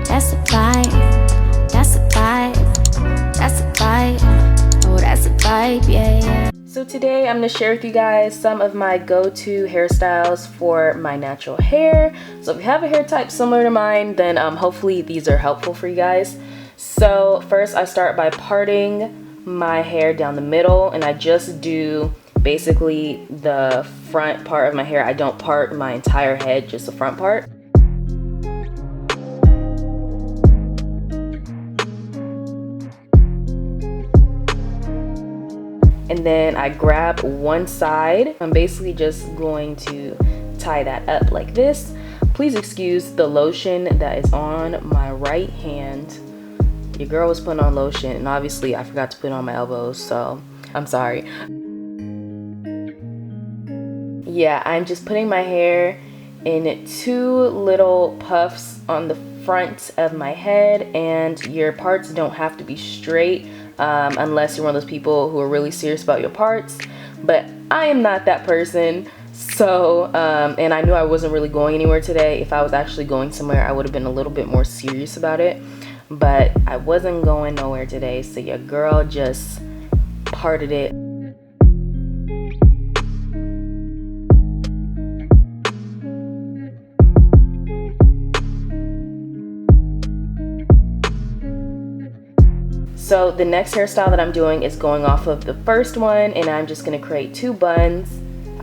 That's a vibe. That's a vibe. That's a vibe. Oh, that's a vibe, yeah. So today I'm going to share with you guys some of my go-to hairstyles for my natural hair. So if you have a hair type similar to mine, then hopefully these are helpful for you guys. So first I start by parting my hair down the middle, and I just do basically the front part of my hair. I don't part my entire head, just the front part. And then I grab one side. I'm basically just going to tie that up like this. Please excuse the lotion that is on my right hand. Your girl was putting on lotion, and obviously I forgot to put it on my elbows, so I'm sorry. Yeah, I'm just putting my hair in 2 little puffs on the front of my head, and your parts don't have to be straight unless you're one of those people who are really serious about your parts, but I am not that person. So and I knew I wasn't really going anywhere today. If I was actually going somewhere, I would have been a little bit more serious about it, but I wasn't going nowhere today, so your girl just parted it. So the next hairstyle that I'm doing is going off of the first one, and I'm just going to create 2 buns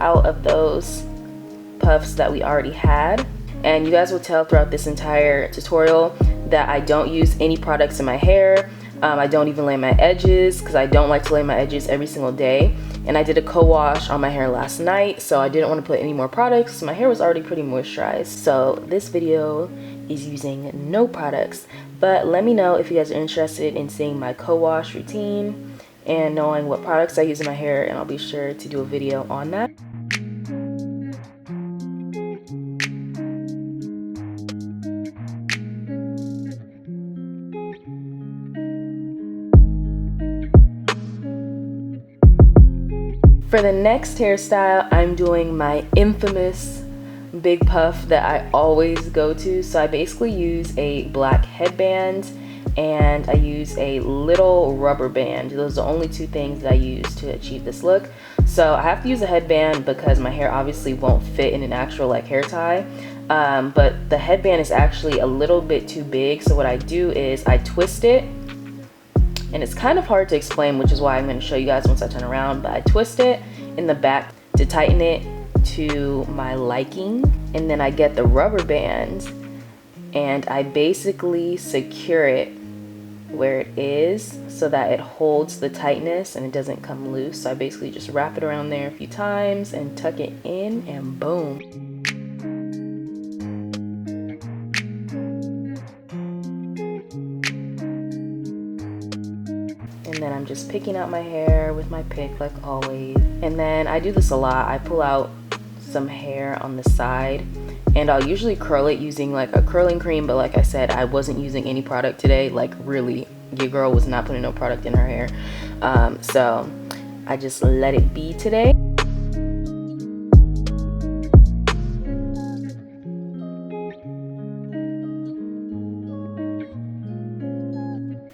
out of those puffs that we already had. And you guys will tell throughout this entire tutorial that I don't use any products in my hair. I don't even lay my edges because I don't like to lay my edges every single day. And I did a co-wash on my hair last night, so I didn't want to put any more products. My hair was already pretty moisturized. So this video is using no products. But let me know if you guys are interested in seeing my co-wash routine and knowing what products I use in my hair, and I'll be sure to do a video on that. For the next hairstyle, I'm doing my infamous big puff that I always go to. So I basically use a black headband and I use a little rubber band. Those are the only 2 things that I use to achieve this look. So I have to use a headband because my hair obviously won't fit in an actual like hair tie. But the headband is actually a little bit too big. So what I do is I twist it. And it's kind of hard to explain, which is why I'm going to show you guys once I turn around. But I twist it in the back to tighten it to my liking, and then I get the rubber band and I basically secure it where it is so that it holds the tightness and it doesn't come loose. So I basically just wrap it around there a few times and tuck it in, and boom. And then I'm just picking out my hair with my pick like always. And then I do this a lot. I pull out some hair on the side, and I'll usually curl it using like a curling cream, but like I said, I wasn't using any product today. Like really, your girl was not putting no product in her hair. So I just let it be today.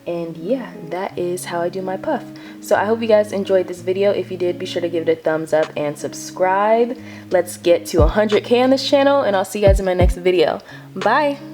And yeah, that is how I do my puff. So I hope you guys enjoyed this video. If you did, be sure to give it a thumbs up and subscribe. Let's get to 100K on this channel, and I'll see you guys in my next video. Bye!